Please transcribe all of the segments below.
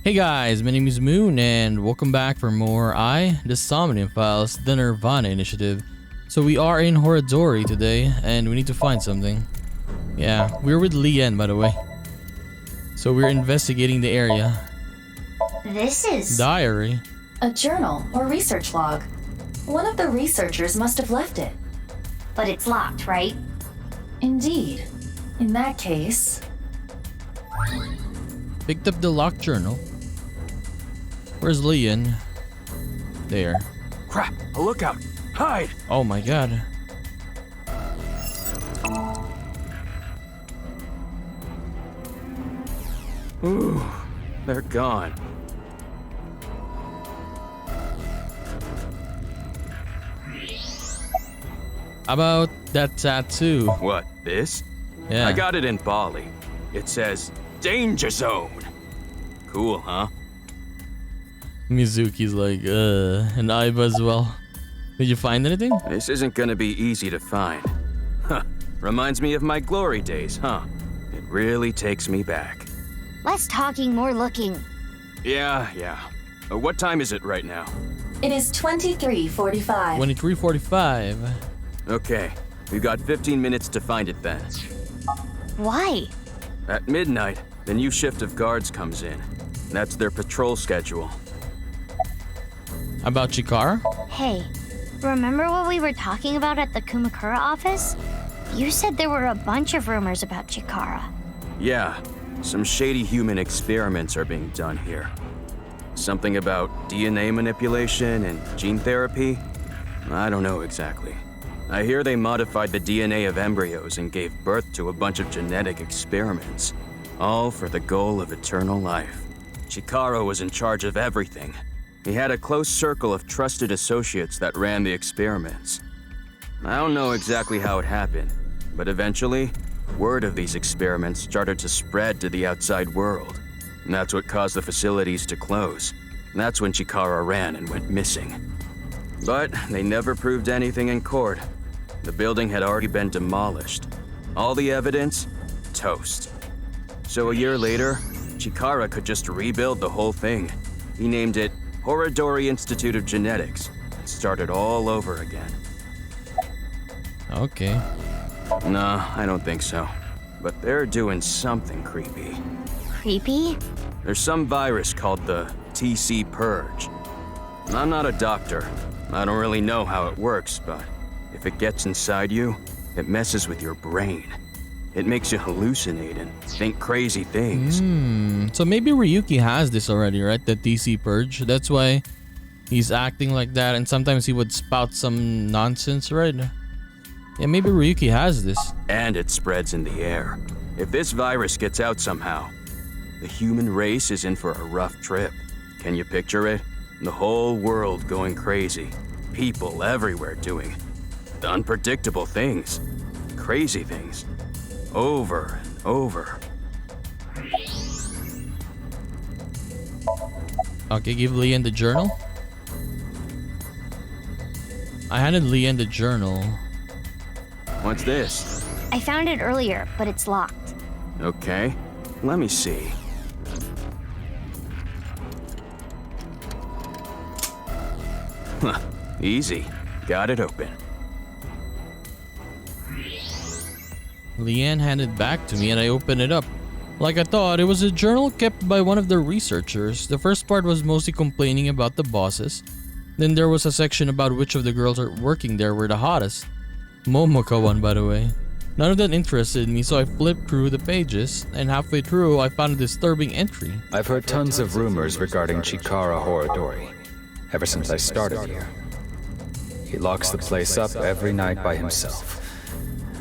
Hey guys, my name is Moon and welcome back for more the Somnium Files, the NirvanA Initiative. So we are in Horadori today and we need to find something. Yeah, we're with Lian by the way. So we're investigating the area. This is Diary. A journal or research log. One of the researchers must have left it. But it's locked, right? Indeed. In that case... Picked up the locked journal. Where's Lian? There. Crap! A lookout! Hide! Oh my god. Ooh, they're gone. How about that tattoo? What, this? Yeah. I got it in Bali. It says, Danger Zone! Cool, huh? Mizuki's like, and Aiba as well. Did you find anything? This isn't gonna be easy to find. Huh, reminds me of my glory days, huh? It really takes me back. Less talking, more looking. Yeah. What time is it right now? It is 23:45. 23:45. Okay, we've got 15 minutes to find it then. Why? At midnight, the new shift of guards comes in. That's their patrol schedule. About Chikara? Hey, remember what we were talking about at the Kumakura office? You said there were a bunch of rumors about Chikara. Yeah, some shady human experiments are being done here. Something about DNA manipulation and gene therapy? I don't know exactly. I hear they modified the DNA of embryos and gave birth to a bunch of genetic experiments, all for the goal of eternal life. Chikara was in charge of everything. He had a close circle of trusted associates that ran the experiments. I don't know exactly how it happened, but eventually, word of these experiments started to spread to the outside world. And that's what caused the facilities to close. That's when Chikara ran and went missing. But they never proved anything in court. The building had already been demolished. All the evidence, toast. So a year later, Chikara could just rebuild the whole thing. He named it Horadori Institute of Genetics and started all over again. Okay. Nah, I don't think so. But they're doing something creepy. Creepy? There's some virus called the TC Purge. I'm not a doctor. I don't really know how it works, but if it gets inside you, it messes with your brain. It makes you hallucinate and think crazy things. So maybe Ryuki has this already, right? The DC Purge. That's why he's acting like that, and sometimes he would spout some nonsense, right? Yeah, maybe Ryuki has this. And it spreads in the air. If this virus gets out somehow, the human race is in for a rough trip. Can you picture it? The whole world going crazy. People everywhere doing unpredictable things. Crazy things. Over and over. Okay, give Lian the journal. I handed Lian the journal. What's this? I found it earlier, but it's locked. Okay, let me see. Huh, easy. Got it open. Lian handed back to me and I opened it up. Like I thought, it was a journal kept by one of the researchers. The first part was mostly complaining about the bosses. Then there was a section about which of the girls are working there were the hottest. Momoka one, by the way. None of that interested me, so I flipped through the pages, and halfway through I found a disturbing entry. I've heard tons of rumors regarding Chikara Horadori ever since I started here. He locks the place up every night by himself.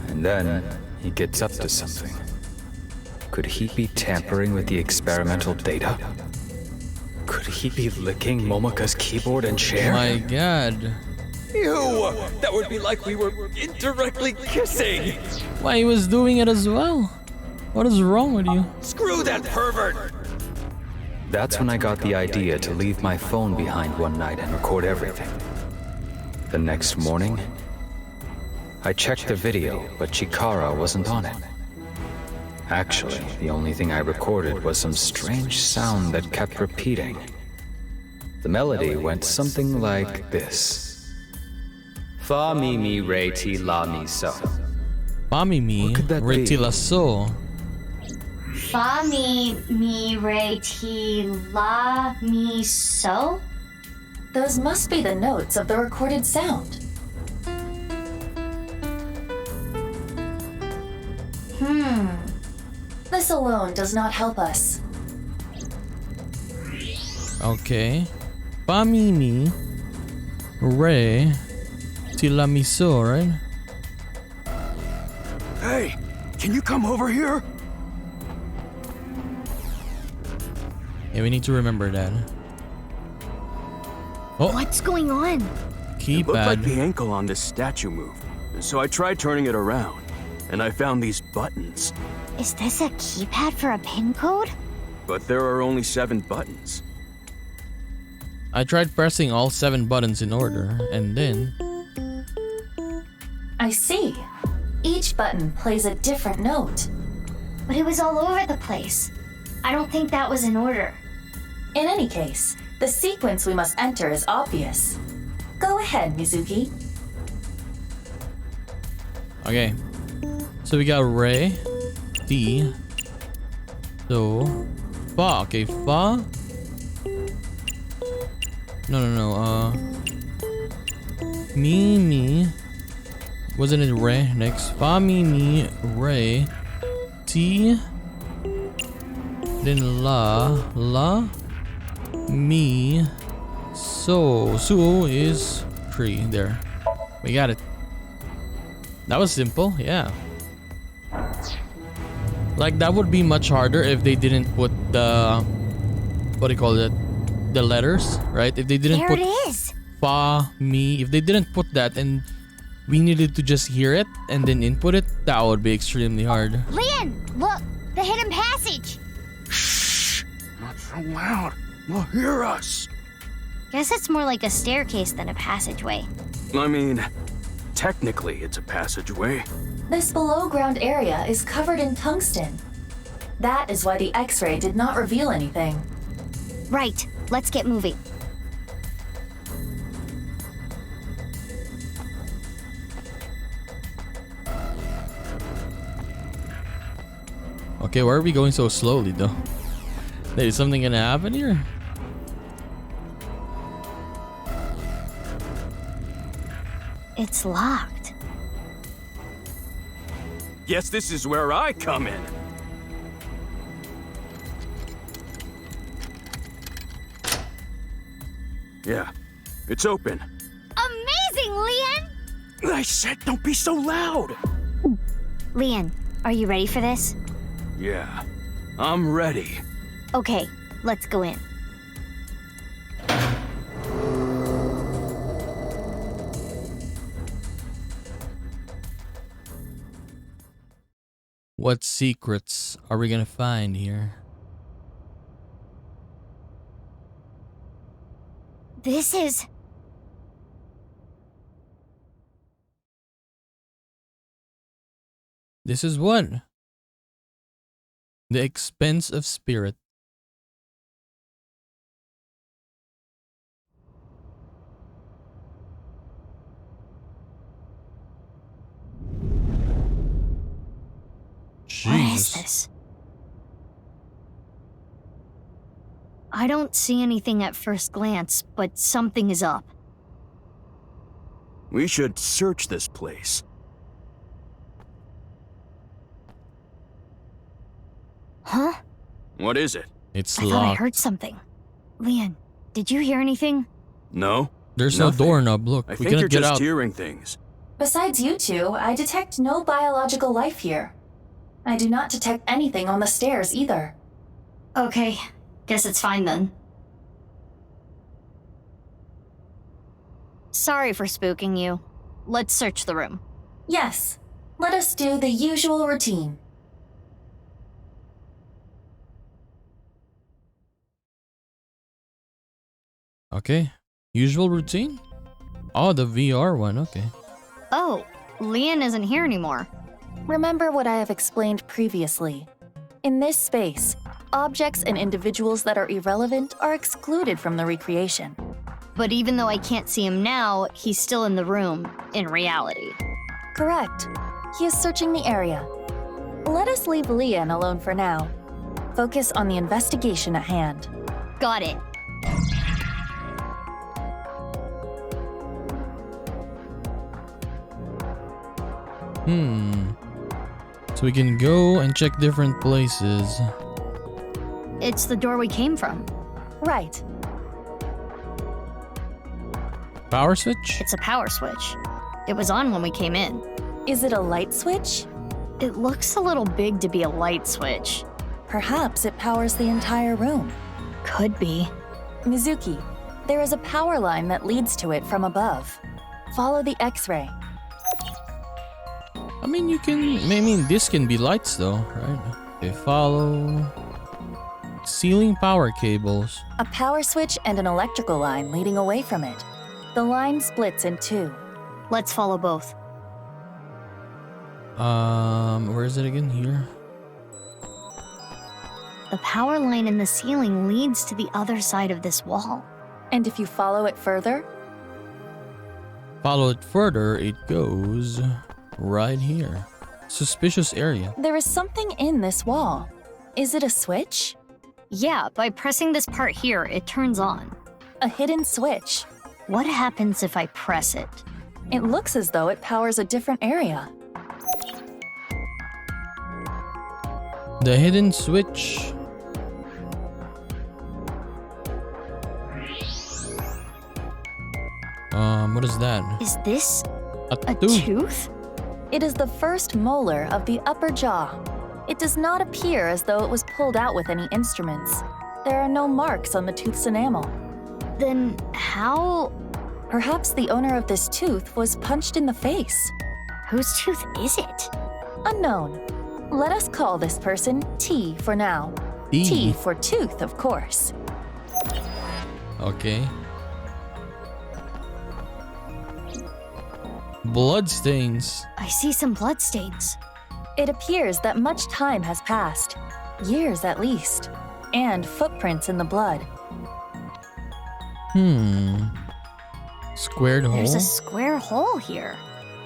And then he gets up to something. Could he be tampering with the experimental data? Could he be licking Momoka's keyboard and chair? My god. Ew! That would be like we were indirectly kissing! Why, he was doing it as well? What is wrong with you? Screw that pervert! That's when I got the idea to leave my phone behind one night and record everything. The next morning, I checked the video, but Chikara wasn't on it. Actually, the only thing I recorded was some strange sound that kept repeating. The melody went something like this. Fa mi mi re ti la mi so. Mami mi, What could that be? retilaso. Fa mi re ti la mi so? Those must be the notes of the recorded sound. This alone does not help us. Okay. Mami mi, re, tilamiso, right? Hey, can you come over here? Yeah, we need to remember that. Oh, What's going on? It looked like the keypad. ankle on this statue moved. So I tried turning it around, and I found these buttons. Is this a keypad for a pin code? But there are only 7 buttons. I tried pressing all 7 buttons in order, and then... I see. Each button plays a different note. But it was all over the place. I don't think that was in order. In any case, the sequence we must enter is obvious. Go ahead, Mizuki. Okay. So we got re, ti, so, fa. Okay, fa. No. Mi. Wasn't it re next? Fa, mi, re, ti. Then la, mi, so. So is 3 there. We got it. That was simple, yeah. Like, that would be much harder if they didn't put the... What do you call it? The letters, right? If they didn't There put it is. fa, mi, if they didn't put that and we needed to just hear it and then input it, that would be extremely hard. Lian, look, the hidden passage. Shh! Not so loud. They'll hear us. Guess it's more like a staircase than a passageway. I mean, technically it's a passageway. This below-ground area is covered in tungsten. That is why the X-ray did not reveal anything. Right, let's get moving. Okay, why are we going so slowly though? Is something gonna happen here? It's locked. Guess this is where I come in. Yeah, it's open. Amazing, Lian! I said don't be so loud. Lian, are you ready for this? Yeah, I'm ready. Okay, let's go in. What secrets are we gonna find here? This is... This is what? The expense of spirit. What is Jesus. this? I don't see anything at first glance, but something is up. We should search this place. Huh? What is it? It's I thought I locked. heard something. Lian, did you hear anything? No? There's Nothing. no doorknob. Look, I we think you're cannot get just out. hearing things. Besides you two, I detect no biological life here. I do not detect anything on the stairs either. Okay, guess it's fine then. Sorry for spooking you. Let's search the room. Yes, let us do the usual routine. Okay. Usual routine? Oh, the VR one. Okay. Oh, Lian isn't here anymore. Remember what I have explained previously. In this space, objects and individuals that are irrelevant are excluded from the recreation. But even though I can't see him now, he's still in the room, in reality. Correct. He is searching the area. Let us leave Lian alone for now. Focus on the investigation at hand. Got it. So we can go and check different places. It's the door we came from. Right. Power switch? It's a power switch. It was on when we came in. Is it a light switch? It looks a little big to be a light switch. Perhaps it powers the entire room. Could be. Mizuki, there is a power line that leads to it from above. Follow the X-ray. I mean, this can be lights though, right? Okay, follow. Ceiling power cables. A power switch and an electrical line leading away from it. The line splits in two. Let's follow both. Where is it again? Here? The power line in the ceiling leads to the other side of this wall. And if you follow it further, Follow it further, it goes right here. Suspicious area. there is something in this wall. Is it a switch? Yeah, by pressing this part here, it turns on. A hidden switch. What happens if I press it? It looks as though it powers a different area. The hidden switch. What is that? Is this A a tooth. tooth? It is the first molar of the upper jaw. It does not appear as though it was pulled out with any instruments. There are no marks on the tooth's enamel. Then how... Perhaps the owner of this tooth was punched in the face. Whose tooth is it? Unknown. Let us call this person T for now. E. T for tooth, of course. Okay. Bloodstains. I see some bloodstains. It appears that much time has passed. Years at least. And footprints in the blood. Squared hole. There's a square hole here.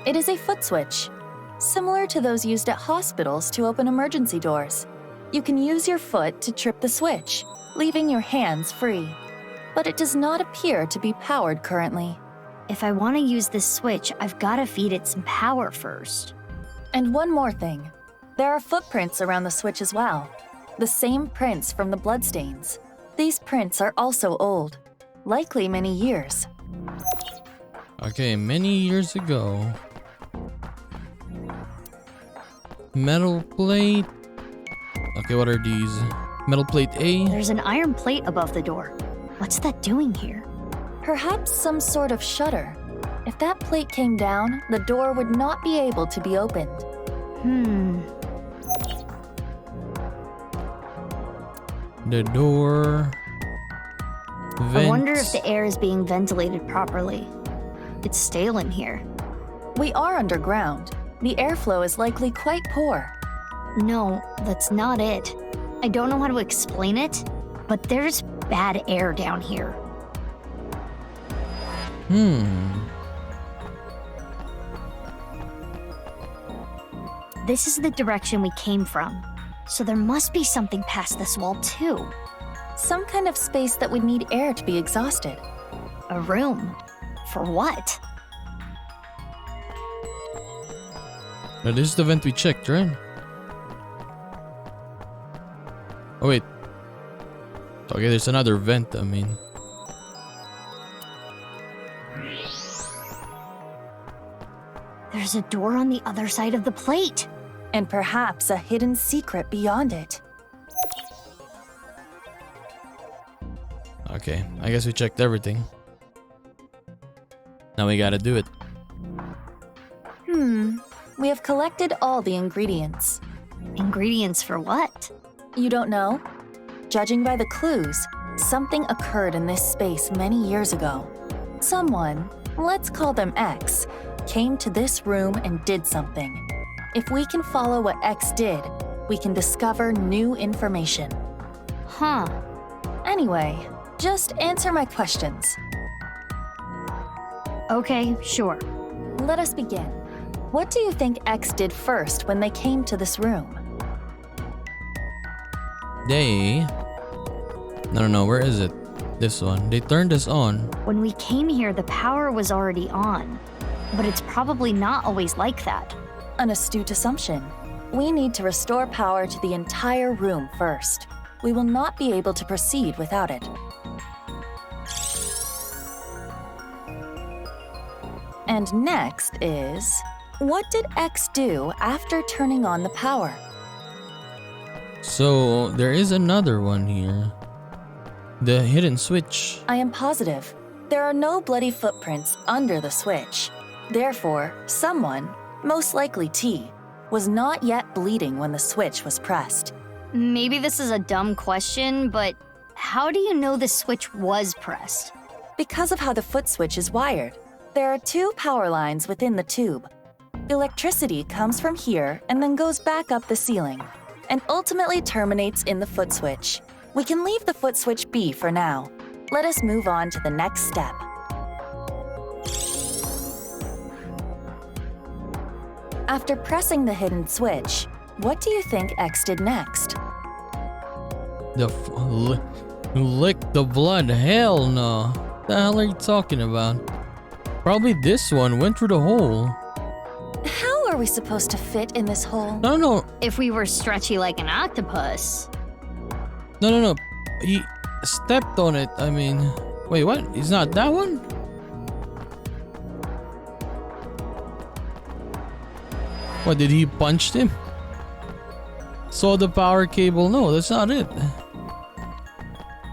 It is a foot switch, similar to those used at hospitals to open emergency doors. You can use your foot to trip the switch, leaving your hands free. But it does not appear to be powered currently. If I want to use this switch, I've got to feed it some power first. And one more thing. There are footprints around the switch as well. The same prints from the bloodstains. These prints are also old, likely many years. Okay, many years ago. Metal plate. Okay, what are these? Metal plate A. There's an iron plate above the door. What's that doing here? Perhaps some sort of shutter. If that plate came down, the door would not be able to be opened. The door. Vents. I wonder if the air is being ventilated properly. It's stale in here. We are underground. The airflow is likely quite poor. No, that's not it. I don't know how to explain it, but there's bad air down here. This is the direction we came from, so there must be something past this wall too. Some kind of space that would need air to be exhausted. A room. For what? Now, this is the vent we checked, right? Oh, wait. Okay, there's another vent, I mean. There's a door on the other side of the plate. And perhaps a hidden secret beyond it. Okay, I guess we checked everything. Now we gotta do it. We have collected all the ingredients. Ingredients for what? You don't know? Judging by the clues, something occurred in this space many years ago. Someone, let's call them X, came to this room and did something. If we can follow what X did, we can discover new information. Huh. Anyway, just answer my questions. Okay, sure. Let us begin. What do you think X did first when they came to this room? No, where is it? This one. They turned this on. When we came here, the power was already on. But it's probably not always like that. An astute assumption. We need to restore power to the entire room first. We will not be able to proceed without it. And next is, what did X do after turning on the power? So, there is another one here. The hidden switch. I am positive. There are no bloody footprints under the switch. Therefore, someone, most likely T, was not yet bleeding when the switch was pressed. Maybe this is a dumb question, but how do you know the switch was pressed? Because of how the foot switch is wired, there are two power lines within the tube. Electricity comes from here and then goes back up the ceiling, and ultimately terminates in the foot switch. We can leave the foot switch be for now. Let us move on to the next step. After pressing the hidden switch, what do you think X did next? Lick the blood. Hell no. What the hell are you talking about? Probably this one went through the hole. How are we supposed to fit in this hole? No. If we were stretchy like an octopus. No. He stepped on it. I mean, wait, what? It's not that one? What, did he punch him? Saw the power cable? No, that's not it.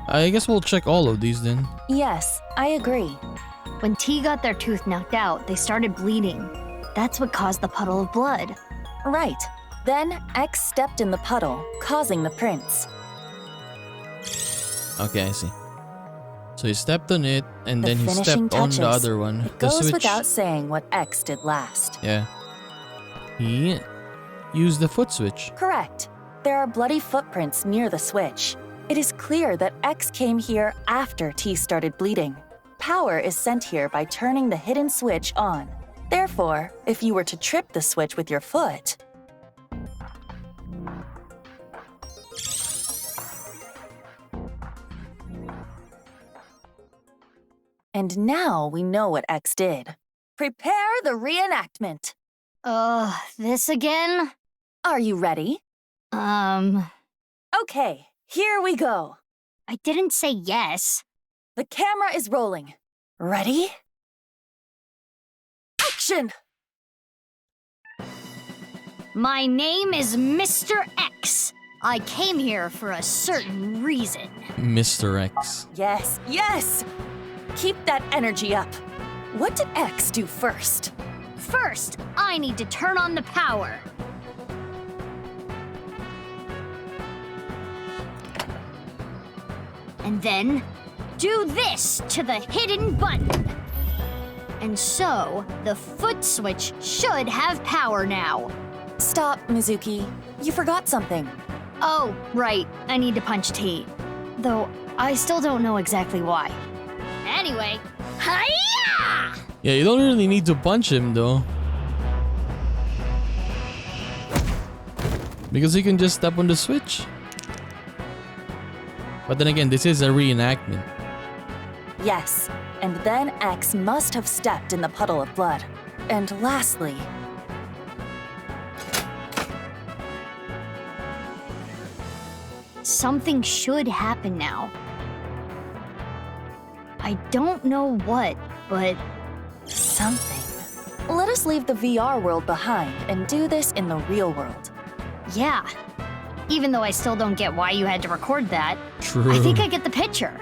I guess we'll check all of these then. Yes, I agree. When T got their tooth knocked out, they started bleeding. That's what caused the puddle of blood. Right. Then X stepped in the puddle, causing the prints. Okay, I see. So he stepped on it, and The then he finishing stepped on touches. the other one. It The goes switch. without saying what X did last. Yeah. He used the foot switch. Correct. There are bloody footprints near the switch. It is clear that X came here after T started bleeding. Power is sent here by turning the hidden switch on. Therefore, if you were to trip the switch with your foot, and now we know what X did. Prepare the reenactment. This again? Are you ready? Okay, here we go. I didn't say yes. The camera is rolling. Ready? Action! My name is Mr. X. I came here for a certain reason. Mr. X. Yes! Keep that energy up. What did X do first? First, I need to turn on the power. And then, do this to the hidden button. And so, the foot switch should have power now. Stop, Mizuki. You forgot something. Oh, right, I need to punch T. Though, I still don't know exactly why. Anyway, hiya! Yeah, you don't really need to punch him though. Because he can just step on the switch. But then again, this is a reenactment. Yes, and then X must have stepped in the puddle of blood. And lastly, something should happen now. I don't know what, but something. Let us leave the VR world behind and do this in the real world. yeah. Even though I still don't get why you had to record that, True. I think I get the picture.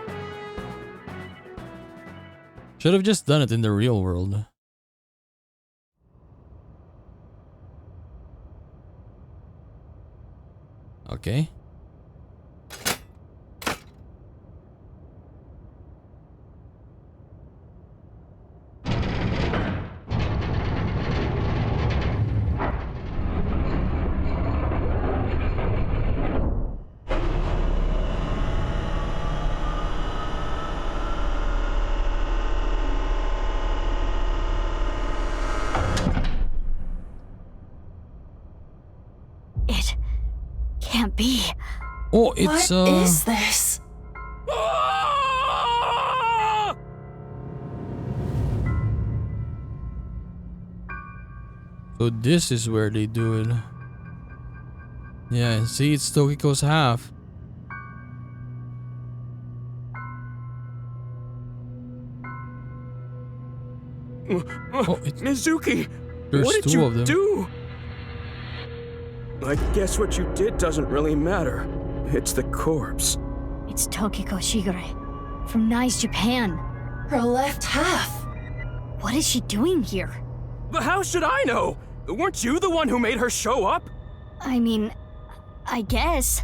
Should have just done it in the real world. Okay. be? Oh, it's What is this? So this is where they do it. Yeah, see, it's Tokiko's half. Oh, Mizuki, there's what did two you of them. do? I guess what you did doesn't really matter. It's the corpse. It's Tokiko Shigure from Nice, Japan. Her left half. What is she doing here? But how should I know? Weren't you the one who made her show up? I mean, I guess.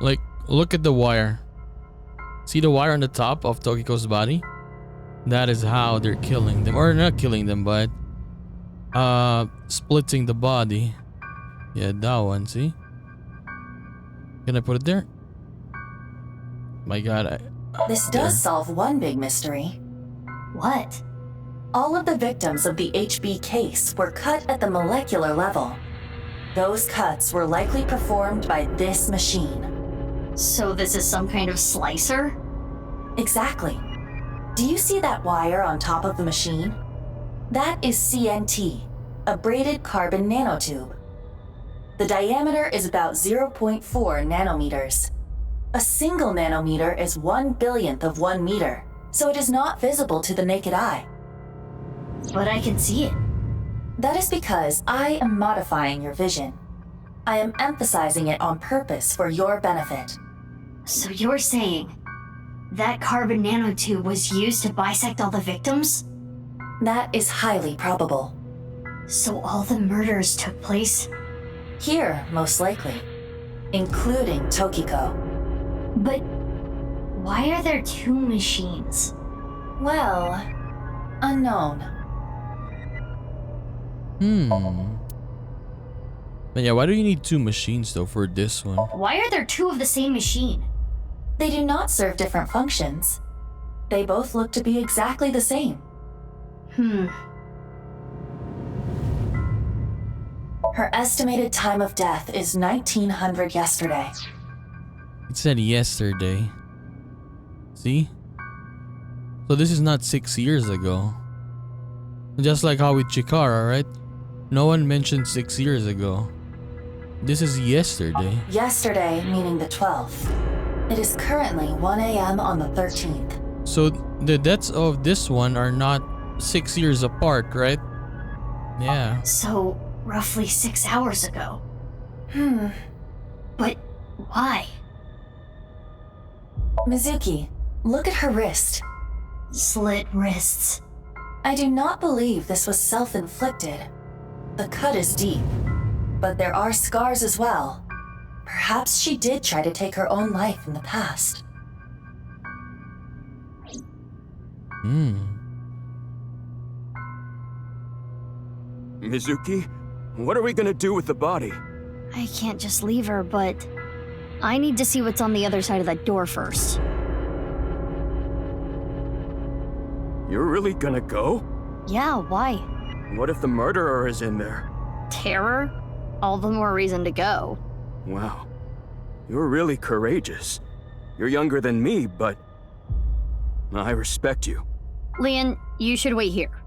Like, look at the wire. See the wire on the top of Tokiko's body? That is how they're killing them. Or not killing them, but splitting the body. Yeah, that one, see? Can I put it there? My god, This does solve one big mystery. What? All of the victims of the HB case were cut at the molecular level. Those cuts were likely performed by this machine. So this is some kind of slicer? Exactly. Do you see that wire on top of the machine? That is CNT, a braided carbon nanotube. The diameter is about 0.4 nanometers. A single nanometer is 1/1000th of 1 meter, so it is not visible to the naked eye. But I can see it. That is because I am modifying your vision. I am emphasizing it on purpose for your benefit. So you're saying that carbon nanotube was used to bisect all the victims? That is highly probable. So all the murders took place? Here, most likely, including Tokiko. But why are there two machines? Well, unknown. But yeah, why do you need two machines though for this one? Why are there two of the same machine? They do not serve different functions. They both look to be exactly the same. Her estimated time of death is 1900 yesterday. It said yesterday. See? So this is not 6 years ago. Just like how with Chikara, right? No one mentioned 6 years ago. This is yesterday. Yesterday meaning the 12th. It is currently 1 a.m. on the 13th. So the deaths of this one are not 6 years apart, right? Yeah. So roughly 6 hours ago. But why? Mizuki, look at her wrist. Slit wrists. I do not believe this was self-inflicted. The cut is deep, but there are scars as well. Perhaps she did try to take her own life in the past. Mizuki, what are we gonna do with the body? I can't just leave her, but I need to see what's on the other side of that door first. You're really gonna go? Yeah, why? What if the murderer is in there? Terror? All the more reason to go. Wow. You're really courageous. You're younger than me, but I respect you. Leon, you should wait here.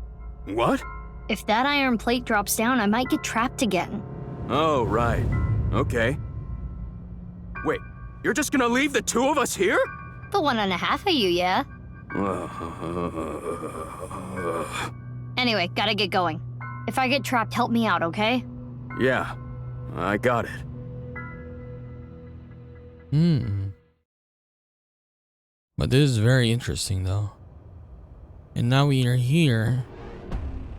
What? If that iron plate drops down, I might get trapped again. Oh, right. Okay. Wait, you're just gonna leave the two of us here? The 1.5 of you, yeah? Anyway, gotta get going. If I get trapped, help me out, okay? Yeah, I got it. But this is very interesting though. And now we are here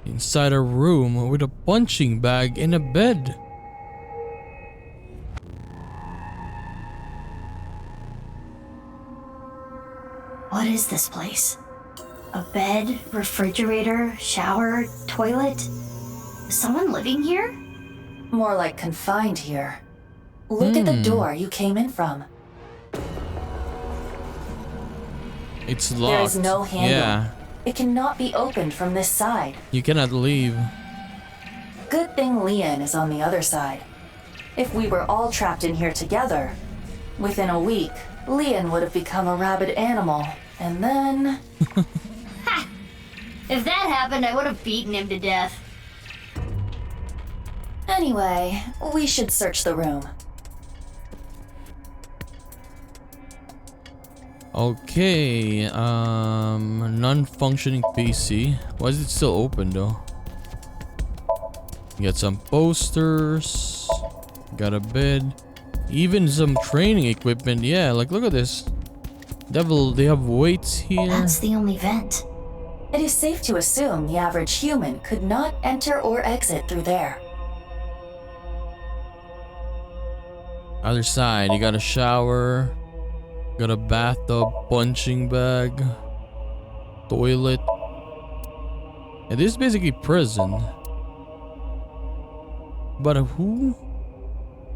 inside a room with a punching bag and a bed. What is this place? A bed, refrigerator, shower, toilet? Is someone living here? More like confined here. Look at the door you came in from. It's locked. There is no handle. Yeah, It cannot be opened from this side. you cannot leave. Good thing Leon is on the other side. If we were all trapped in here together, within a week, Leon would have become a rabid animal, and then... Ha! If that happened, I would have beaten him to death. Anyway, we should search the room. Okay, non-functioning PC. Why is it still open though? Got some posters. Got a bed. Even some training equipment. Yeah, like look at this. They have weights here. That's the only vent. It is safe to assume the average human could not enter or exit through there. Other side, you got a shower. Got a bathtub, punching bag, toilet. And this is basically prison. But who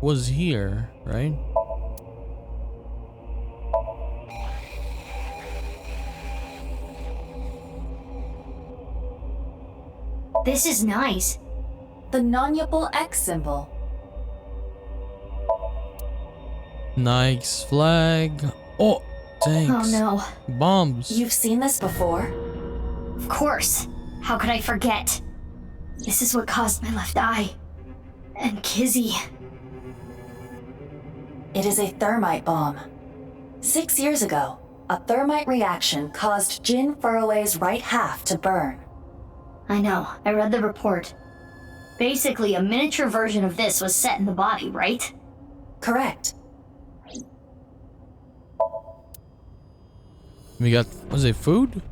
was here, right? This is nice. The non-upable X symbol. Nice flag. Oh, thanks. Oh no. Bombs. You've seen this before? Of course. How could I forget? This is what caused my left eye. And Kizzy. It is a thermite bomb. 6 years ago, a thermite reaction caused Jin Furroway's right half to burn. I know. I read the report. Basically, a miniature version of this was set in the body, right? Correct. We got, was it food?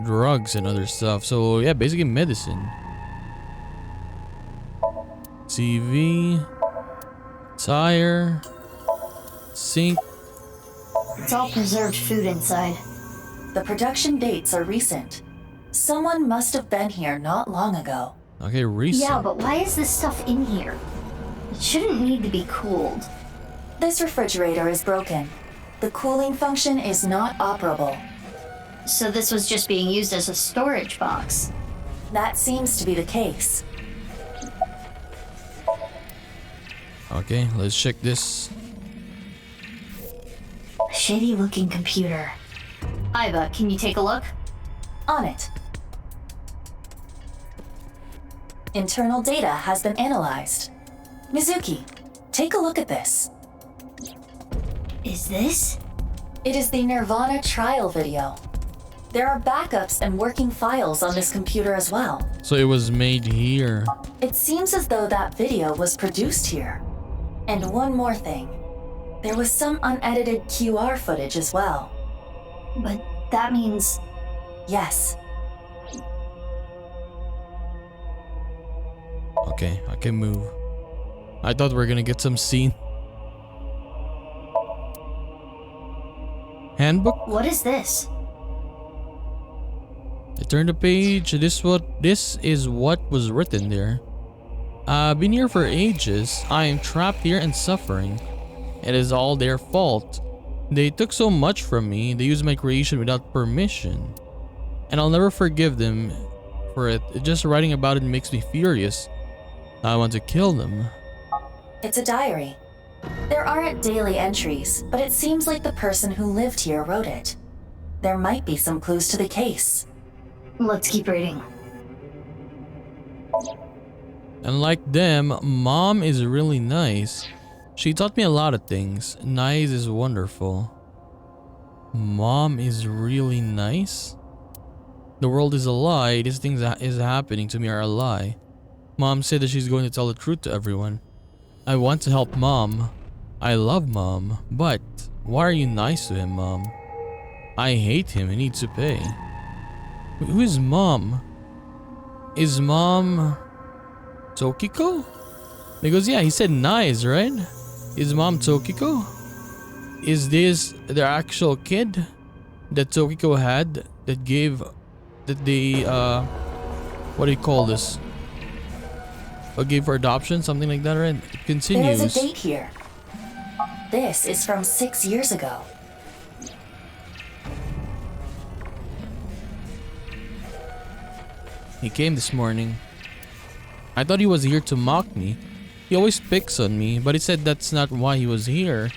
Drugs and other stuff. So yeah, basically medicine. TV. Tire. Sink. It's all preserved food inside. The production dates are recent. Someone must have been here not long ago. Okay, recent. Yeah, but why is this stuff in here? It shouldn't need to be cooled. This refrigerator is broken. The cooling function is not operable. So this was just being used as a storage box. That seems to be the case. Okay, let's check this. Shady looking computer. Iva, can you take a look? On it. Internal data has been analyzed. Mizuki, take a look at this. Is this? It is the NirvanA trial video. There are backups and working files on this computer as well. So it was made here. It seems as though that video was produced here. And one more thing. There was some unedited QR footage as well. But that means... Yes. Okay, I can move. I thought we were gonna get some scene. Handbook? What is this? I turned the page. This is what was written there. I've been here for ages. I am trapped here and suffering. It is all their fault. They took so much from me. They used my creation without permission. And I'll never forgive them for it. Just writing about it makes me furious. I want to kill them. It's a diary. There aren't daily entries, but it seems like the person who lived here wrote it. There might be some clues to the case. Let's keep reading. And like them, Mom is really nice. She taught me a lot of things. Nice is wonderful. Mom is really nice? The world is a lie. These things that is happening to me are a lie. Mom said that she's going to tell the truth to everyone. I want to help Mom. I love Mom. But why are you nice to him, Mom? I hate him. He needs to pay. Who is Mom? Is Mom Tokiko? Because yeah, he said nice, right? Is Mom Tokiko? Is this the actual kid that Tokiko had that gave that they what do you call this? Gave for adoption, something like that, right? It continues. There's a date here. This is from 6 years ago. He came this morning. I thought he was here to mock me. He always picks on me, but he said that's not why he was here.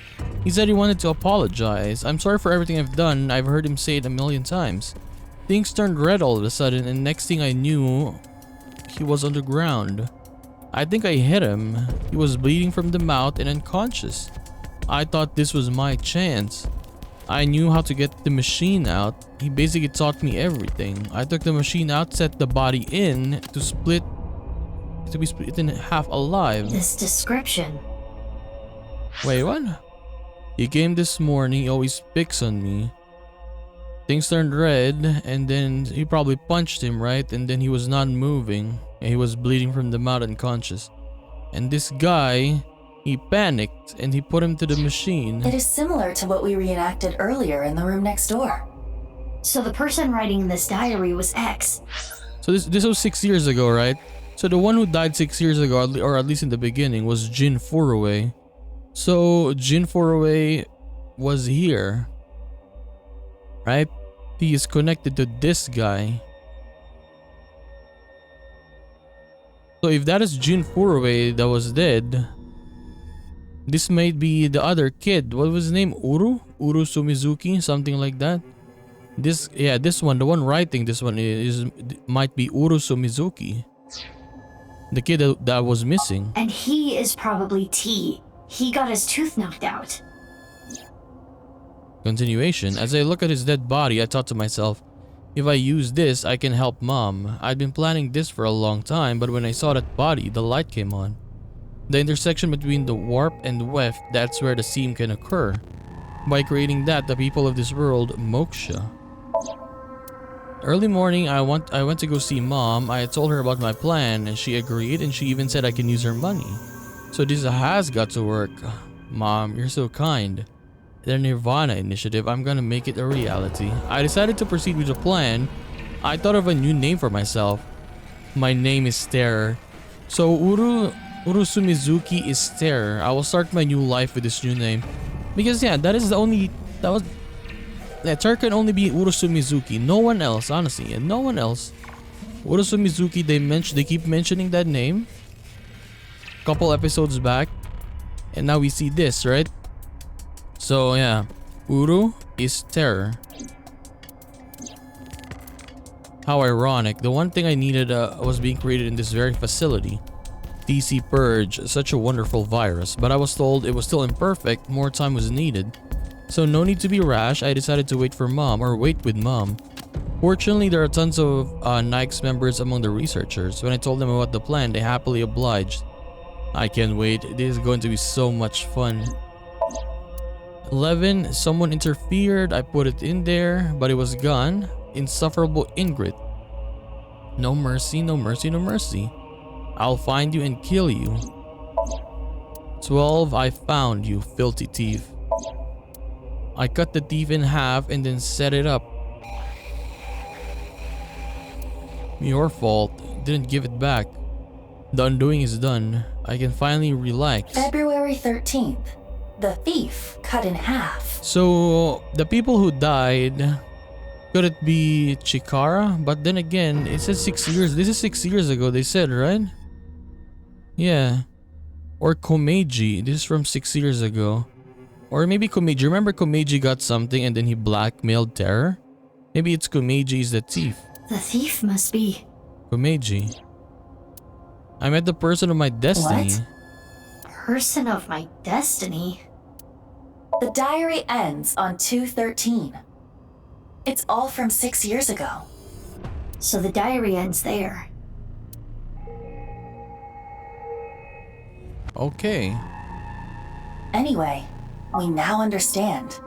He said he wanted to apologize. I'm sorry for everything I've done. I've heard him say it a million times. Things turned red all of a sudden, and next thing I knew, he was on the ground. I think I hit him. He was bleeding from the mouth and unconscious. I thought this was my chance. I knew how to get the machine out. He basically taught me everything. I took the machine out, set the body in to be split in half alive. This description. Wait, what? He came this morning, he always picks on me. Things turned red, and then he probably punched him, right? And then he was not moving, and he was bleeding from the mouth unconscious. And this guy, he panicked, and he put him to the machine. It is similar to what we reenacted earlier in the room next door. So the person writing this diary was X. So this was 6 years ago, right? So the one who died 6 years ago, or at least in the beginning, was Jin Furuwei. So Jin Furuwei was here, right? He is connected to this guy. So if that is Jin Furuwei that was dead, this might be the other kid. What was his name? Uru Sumizuki, something like that. This one, the one writing this one might be Uru Sumizuki. The kid that was missing. And he is probably T. He got his tooth knocked out. Continuation. As I look at his dead body, I thought to myself, if I use this, I can help Mom. I'd been planning this for a long time, but when I saw that body, the light came on. The intersection between the warp and weft, that's where the seam can occur. By creating that, the people of this world, moksha. Early morning, I went to go see Mom. I had told her about my plan, and she agreed, and she even said I can use her money. So this has got to work. Mom, you're so kind. The NirvanA Initiative, I'm gonna make it a reality. I decided to proceed with the plan. I thought of a new name for myself. My name is Terror. So Uru Sumizuki is Terror. I will start my new life with this new name. Because yeah, Terror can only be Uru Sumizuki. No one else, honestly. And no one else. Uru Sumizuki, they keep mentioning that name. Couple episodes back. And now we see this, right? So yeah, Uru is Terror. How ironic. The one thing I needed was being created in this very facility. TC Purge, such a wonderful virus, but I was told it was still imperfect, more time was needed. So no need to be rash, I decided to wait with Mom. Fortunately, there are tons of NICE members among the researchers. When I told them about the plan, they happily obliged. I can't wait, this is going to be so much fun. 11, someone interfered, I put it in there, but it was gone. Insufferable Ingrid. No mercy, no mercy, no mercy. I'll find you and kill you. 12, I found you, filthy thief. I cut the thief in half and then set it up. Your fault, didn't give it back. The undoing is done. I can finally relax. February 13th. The thief cut in half. So, the people who died, could it be Chikara? But then again, it says 6 years. This is 6 years ago, they said, right? Yeah. Or Komeiji. This is from 6 years ago. Or maybe Komeiji. Remember Komeiji got something and then he blackmailed Terror? Maybe it's Komeiji is the thief. The thief must be Komeiji. I met the person of my destiny. What? Person of my destiny. The diary ends on 2/13. It's all from 6 years ago. So the diary ends there. Okay. Anyway, we now understand.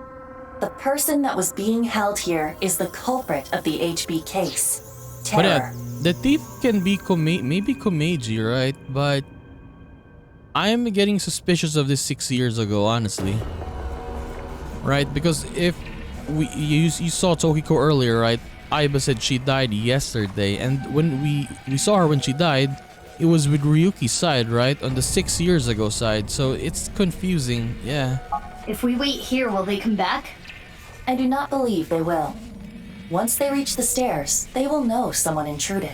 The person that was being held here is the culprit of the HB case. But Terror. the thief can be maybe Komeiji, right? But I am getting suspicious of this 6 years ago, honestly. Right? Because if you saw Tokiko earlier, right? Aiba said she died yesterday, and when we saw her when she died, it was with Ryuki's side, right? On the 6 years ago side, so it's confusing, yeah. If we wait here, will they come back? I do not believe they will. Once they reach the stairs, they will know someone intruded.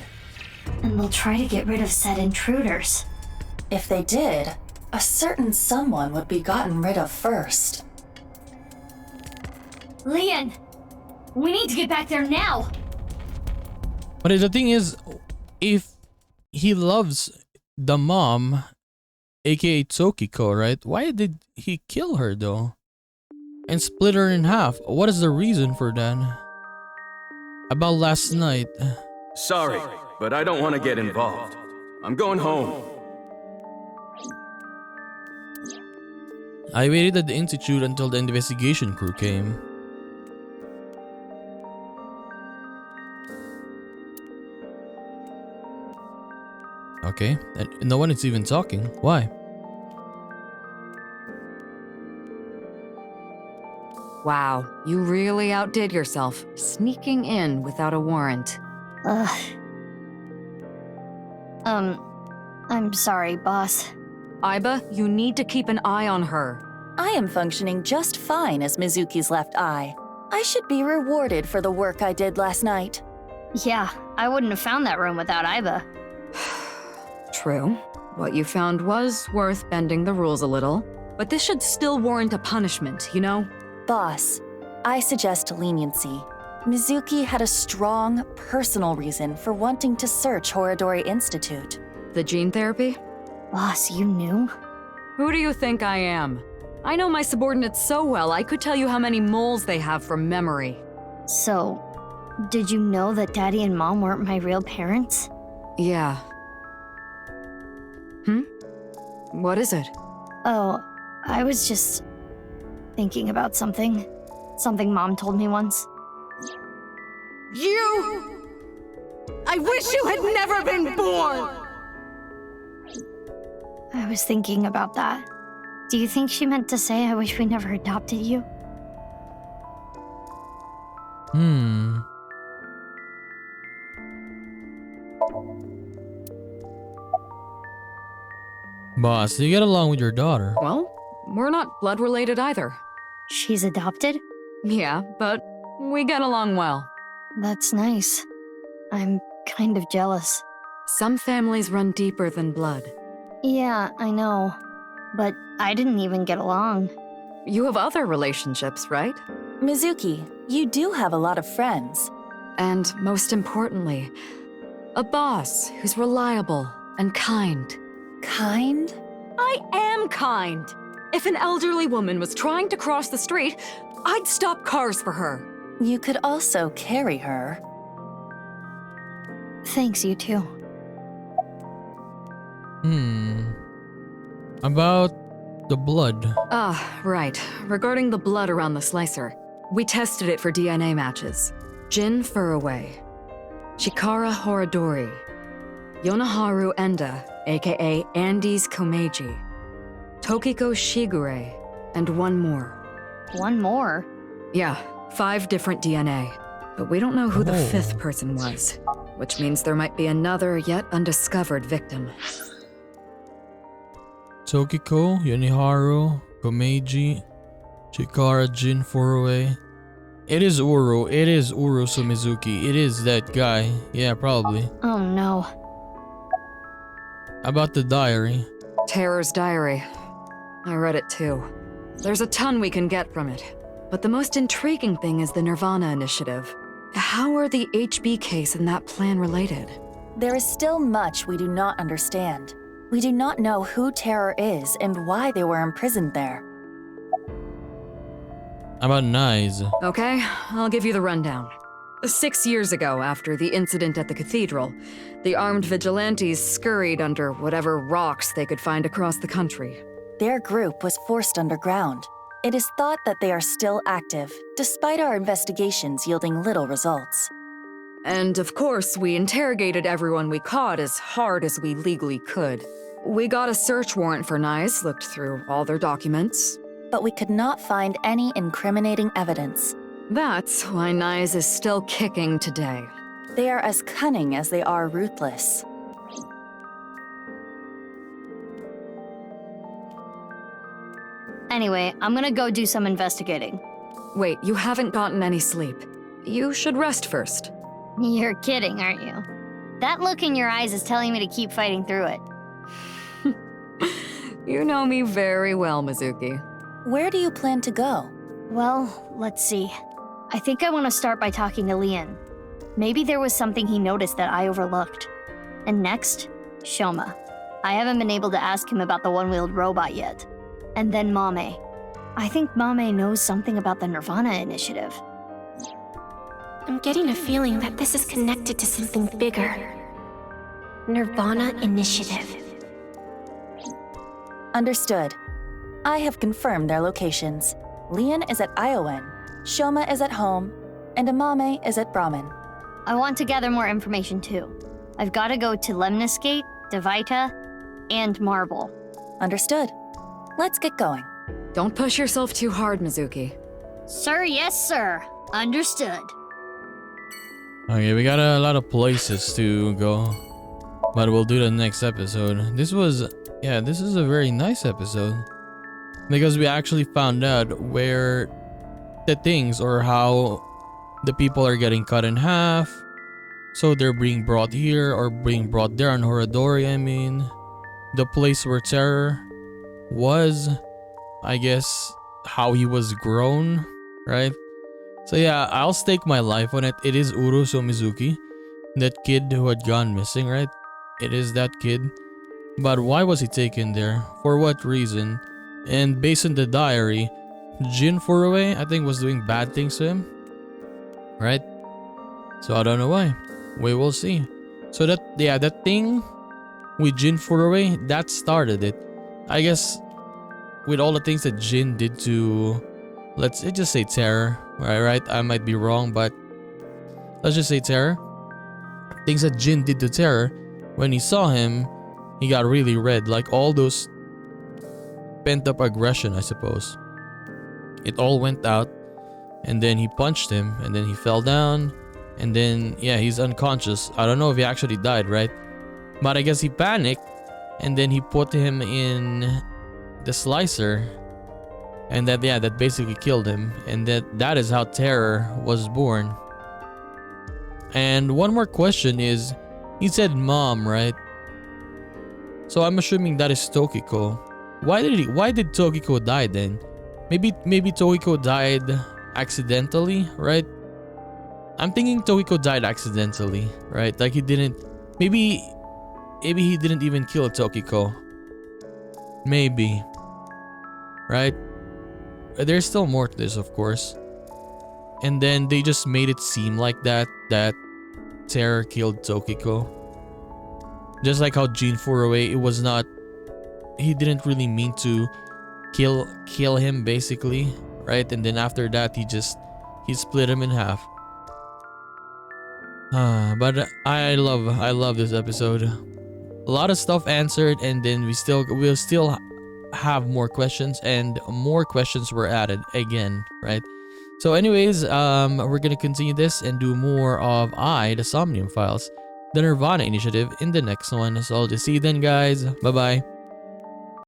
And they'll try to get rid of said intruders. If they did, a certain someone would be gotten rid of first. Leon! We need to get back there now! But the thing is, if he loves the mom, aka Tsukiko, right? Why did he kill her though? And split her in half? What is the reason for that? About last night. Sorry, but I don't want to get involved. I'm going home. I waited at the institute until the investigation crew came. Okay, and no one is even talking. Why? Wow, you really outdid yourself, sneaking in without a warrant. I'm sorry, boss. Aiba, you need to keep an eye on her. I am functioning just fine as Mizuki's left eye. I should be rewarded for the work I did last night. Yeah, I wouldn't have found that room without Aiba. True. What you found was worth bending the rules a little, but this should still warrant a punishment, you know? Boss, I suggest leniency. Mizuki had a strong, personal reason for wanting to search Horodori Institute. The gene therapy? Boss, you knew? Who do you think I am? I know my subordinates so well, I could tell you how many moles they have from memory. So, did you know that Daddy and Mom weren't my real parents? Yeah. What is it? Oh, I was just thinking about something. Something Mom told me once. You! I wish you had never been born! I was thinking about that. Do you think she meant to say I wish we never adopted you? Boss, do you get along with your daughter? Well, we're not blood related either. She's adopted? Yeah, but we get along well. That's nice. I'm kind of jealous. Some families run deeper than blood. Yeah, I know. But I didn't even get along. You have other relationships, right? Mizuki, you do have a lot of friends. And most importantly, a boss who's reliable and kind. Kind? I am kind! If an elderly woman was trying to cross the street, I'd stop cars for her. You could also carry her. Thanks, you too. About the blood. Ah, right. Regarding the blood around the slicer, we tested it for DNA matches. Jin Furuway, Chikara Horodori, Yonaharu Enda, aka Andes Komeiji, Tokiko Shigure, and one more. One more? Yeah, 5 different DNA. But we don't know who the 5th person was, which means there might be another yet undiscovered victim. Tokiko, Yoniharu, Komeiji, Chikara Jin Furuway. It is Uru Sumizuki. It is that guy. Yeah, probably. Oh no. About the diary. Terror's diary. I read it too. There's a ton we can get from it. But the most intriguing thing is the NirvanA Initiative. How are the HB case and that plan related? There is still much we do not understand. We do not know who Terror is and why they were imprisoned there. About Nice. Okay, I'll give you the rundown. 6 years ago, after the incident at the cathedral, the armed vigilantes scurried under whatever rocks they could find across the country. Their group was forced underground. It is thought that they are still active, despite our investigations yielding little results. And of course, we interrogated everyone we caught as hard as we legally could. We got a search warrant for Nice, looked through all their documents. But we could not find any incriminating evidence. That's why Nice is still kicking today. They are as cunning as they are ruthless. Anyway, I'm gonna go do some investigating. Wait, you haven't gotten any sleep. You should rest first. You're kidding, aren't you? That look in your eyes is telling me to keep fighting through it. You know me very well, Mizuki. Where do you plan to go? Well, let's see. I think I want to start by talking to Leon. Maybe there was something he noticed that I overlooked. And next, Shoma. I haven't been able to ask him about the one-wheeled robot yet. And then Mame. I think Mame knows something about the NirvanA Initiative. I'm getting a feeling that this is connected to something bigger. NirvanA Initiative. Understood. I have confirmed their locations. Leon is at Iowan, Shoma is at home, and Amame is at Brahmin. I want to gather more information too. I've got to go to Lemniscate, Devita, and Marble. Understood. Let's get going. Don't push yourself too hard, Mizuki. Sir, yes, sir. Understood. Okay, we got a lot of places to go, but we'll do the next episode. This is a very nice episode because we actually found out where the things or how the people are getting cut in half. So they're being brought here or being brought there on Horadori. I mean, the place where Terror was, I guess, how he was grown, right? So yeah, I'll stake my life on it. It is Uruso Mizuki, that kid who had gone missing, right? It is that kid. But why was he taken there? For what reason? And based on the diary, Jin Furue, I think, was doing bad things to him, right? So I don't know why. We will see. So that thing with Jin Furue, that started it. I guess with all the things that Jin did to, let's just say Terror, right? I might be wrong, but let's just say Terror. Things that Jin did to Terror, when he saw him, he got really red, like all those pent up aggression, I suppose. It all went out, and then he punched him, and then he fell down, and then yeah, he's unconscious. I don't know if he actually died, right? But I guess he panicked, and then he put him in the slicer, and that basically killed him, and that is how Terror was born. And one more question is, he said mom, right? So I'm assuming that is Tokiko. Why did Tokiko die then? Maybe Tokiko died accidentally, right? I'm thinking Tokiko died accidentally, right? Like he didn't, maybe he didn't even kill Tokiko. Maybe, right? There's still more to this, of course. And then they just made it seem like that Terror killed Tokiko. Just like how Jin Furue, it was not, he didn't really mean to kill him basically, right? And then after that he split him in half. But I love this episode. A lot of stuff answered, and then we'll still have more questions, and more questions were added again, right? So anyways, we're gonna continue this and do more of the Somnium Files, the NirvanA Initiative, in the next one. So I'll just see you then, guys. Bye bye.